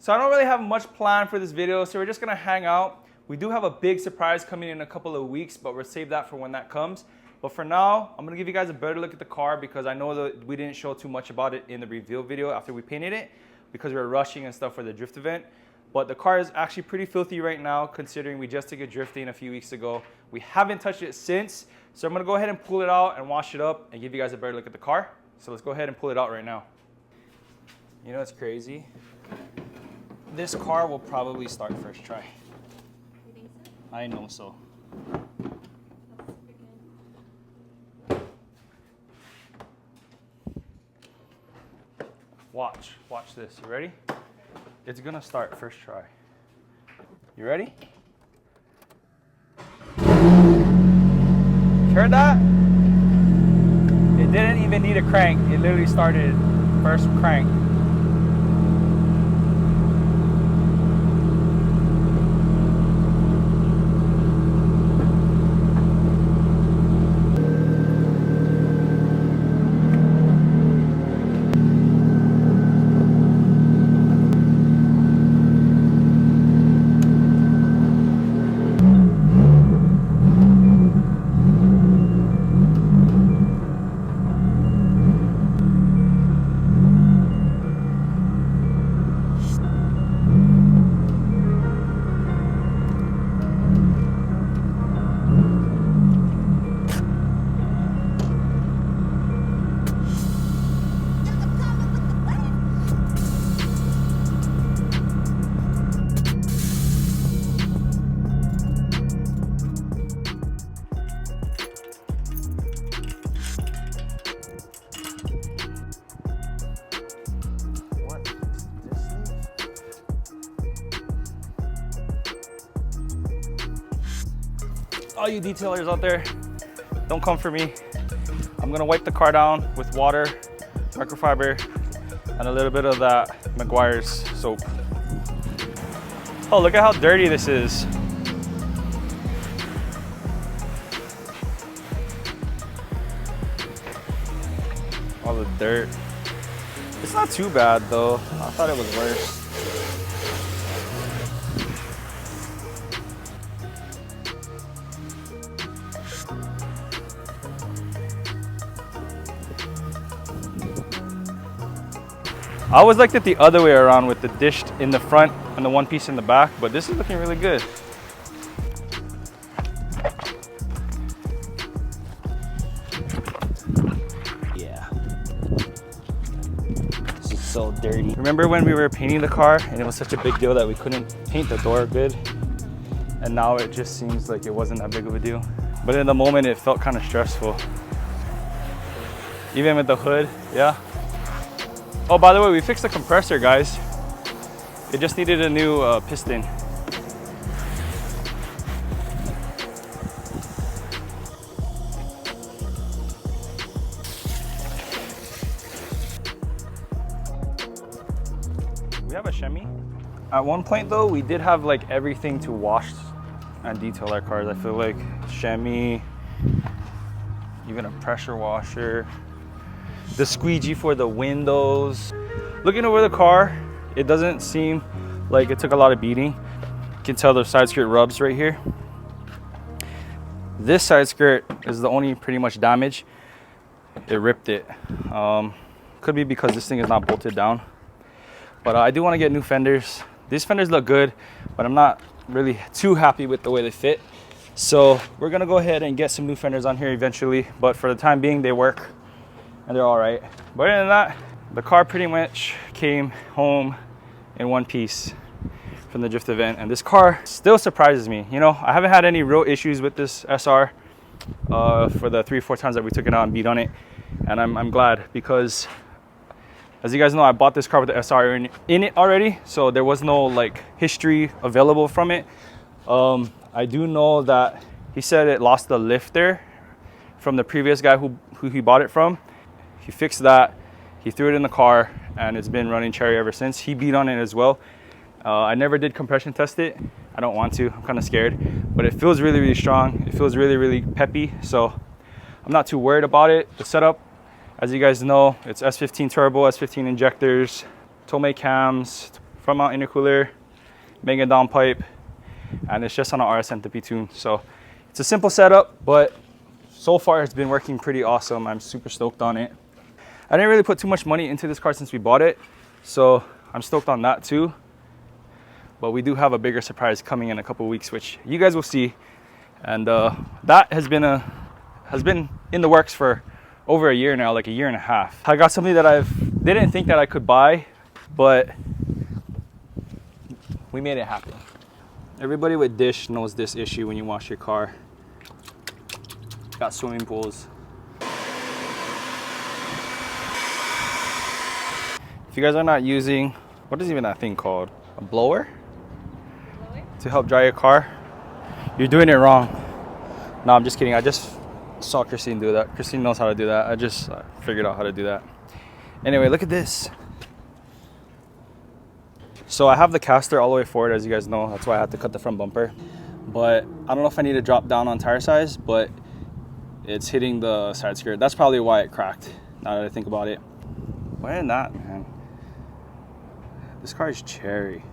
So I don't really have much plan for this video, so we're just gonna hang out. We do have a big surprise coming in a couple of weeks, but we'll save that for when that comes. But for now, I'm gonna give you guys a better look at the car because I know that we didn't show too much about it in the reveal video after we painted it because we were rushing and stuff for the drift event. But the car is actually pretty filthy right now considering we just took it drifting a few weeks ago. We haven't touched it since, so I'm gonna go ahead and pull it out and wash it up and give you guys a better look at the car. So let's go ahead and pull it out right now. You know what's crazy? This car will probably start first try. You think so? I know so. Watch this. You ready? It's gonna start first try. You ready? Heard that? It didn't even need a crank. It literally started first crank. All you detailers out there, don't come for me. I'm gonna wipe the car down with water, microfiber, and a little bit of that McGuire's soap. Oh, look at how dirty this is. All the dirt. It's not too bad though. I thought it was worse. I always liked it the other way around with the dish in the front and the one piece in the back, but this is looking really good. Yeah. This is so dirty. Remember when we were painting the car and it was such a big deal that we couldn't paint the door good? And now it just seems like it wasn't that big of a deal. But in the moment, it felt kind of stressful. Even with the hood, yeah. Oh, by the way, we fixed the compressor, guys. It just needed a new piston. We have a Chevy. At one point though, we did have like everything to wash and detail our cars. I feel like Chevy, even a pressure washer, the squeegee for the windows. Looking over the car, it doesn't seem like it took a lot of beating. You can tell the side skirt rubs right here. This side skirt is the only pretty much damage. It ripped it. Could be because this thing is not bolted down. But I do want to get new fenders. These fenders look good, but I'm not really too happy with the way they fit. So we're gonna go ahead and get some new fenders on here eventually. But for the time being, they work. And they're all right. But other than that, the car pretty much came home in one piece from the drift event. And this car still surprises me. You know, I haven't had any real issues with this SR for the 3 or 4 times that we took it out and beat on it. And I'm glad because, as you guys know, I bought this car with the SR in it already. So there was no like history available from it. I do know that he said it lost the lifter from the previous guy who he bought it from. He fixed that, he threw it in the car, and it's been running cherry ever since. He beat on it as well. I never did compression test it. I don't want to, I'm kind of scared, but it feels really, really strong. It feels really, really peppy, so I'm not too worried about it. The setup, as you guys know, it's S13 turbo, S15 injectors, Tomei cams, front mount intercooler, Mega downpipe, and it's just on an RS-1050 tune. So it's a simple setup, but so far it's been working pretty awesome. I'm super stoked on it. I didn't really put too much money into this car since we bought it, so I'm stoked on that too. But we do have a bigger surprise coming in a couple weeks, which you guys will see. And that has been in the works for over a year now, like a year and a half. I got something that I didn't think that I could buy, but we made it happen. Everybody with dish knows this issue when you wash your car. Got swimming pools. If you guys are not using, what is even that thing called? A blower? To help dry your car, you're doing it wrong. No, I'm just kidding. I just saw Christine do that. Christine knows how to do that. I just figured out how to do that. Anyway, look at this. So I have the caster all the way forward, as you guys know. That's why I had to cut the front bumper. But I don't know if I need to drop down on tire size, but it's hitting the side skirt. That's probably why it cracked, now that I think about it. Why not, man? This car is cherry.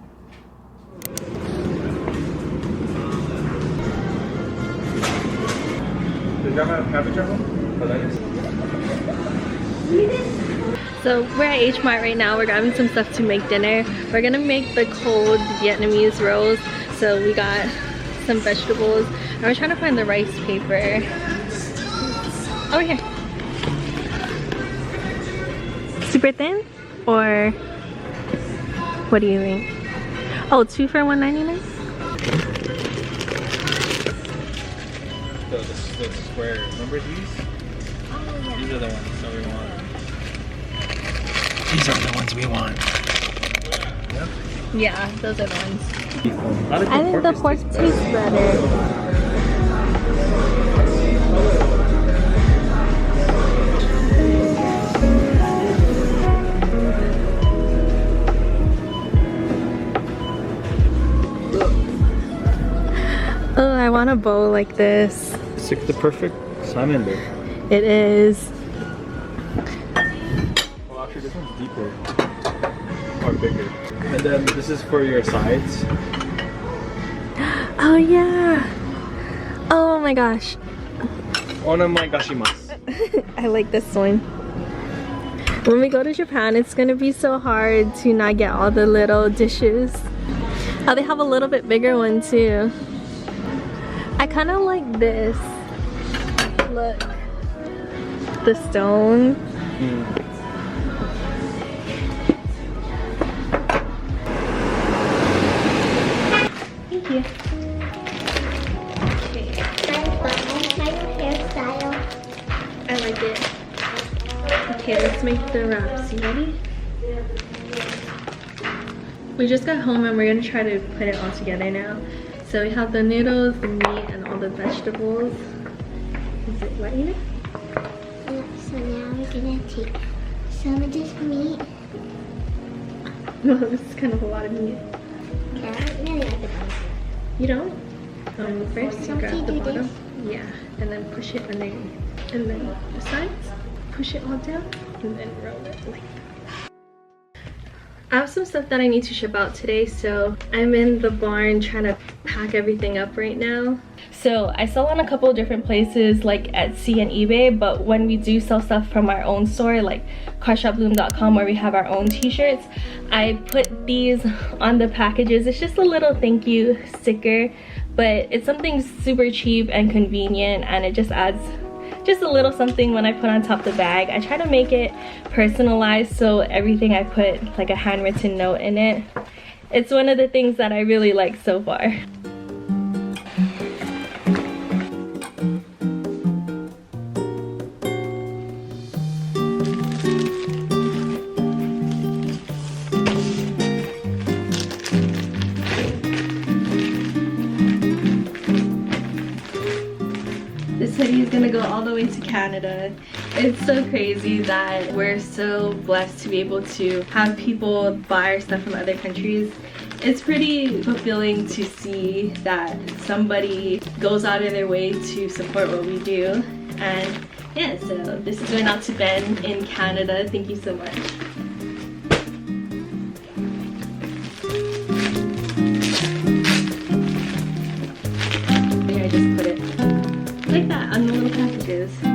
So we're at H Mart right now. We're grabbing some stuff to make dinner. We're gonna make the cold Vietnamese rolls. So we got some vegetables and we're trying to find the rice paper. Over here. Super thin? Or what do you think? Oh, 2 for $1.99? The square, remember these? Oh, yeah. These are the ones that we want. These are the ones we want. Yep. Yeah, those are the ones. I think the pork tastes better. Oh, I want a bowl like this. It's like the perfect salmon bowl. It is. Well, actually, this one's deeper or bigger. And then this is for your sides. Oh yeah. Oh my gosh. Onegaishimasu. I like this one. When we go to Japan, it's gonna be so hard to not get all the little dishes. Oh, they have a little bit bigger one too. I kind of like this. Look. The stone. Thank you. Okay. My hairstyle. I like it. Okay, let's make the wraps. You ready? We just got home and we're gonna try to put it all together now. So we have the noodles, the meat, and all the vegetables. Is it what, Ina? Yeah, so now we're gonna take some of this meat. Well, this is kind of a lot of meat. Yeah, I don't really like the bottom. You don't? First you Don't grab you the do bottom. this? Yeah, and then push it underneath. And then the sides, push it all down, and then roll it like that. I have some stuff that I need to ship out today, so I'm in the barn trying to pack everything up right now. So I sell on a couple of different places like Etsy and eBay, but when we do sell stuff from our own store like carshopbloom.com where we have our own t-shirts, I put these on the packages. It's just a little thank you sticker, but it's something super cheap and convenient, and it just adds just a little something when I put on top of the bag. I try to make it personalized, so everything I put like a handwritten note in it. It's one of the things that I really like so far. This hoodie is gonna go all the way to Canada. It's so crazy that we're so blessed to be able to have people buy our stuff from other countries. It's pretty fulfilling to see that somebody goes out of their way to support what we do. And yeah, so this is going out to Ben in Canada. Thank you so much. like that on the little packages.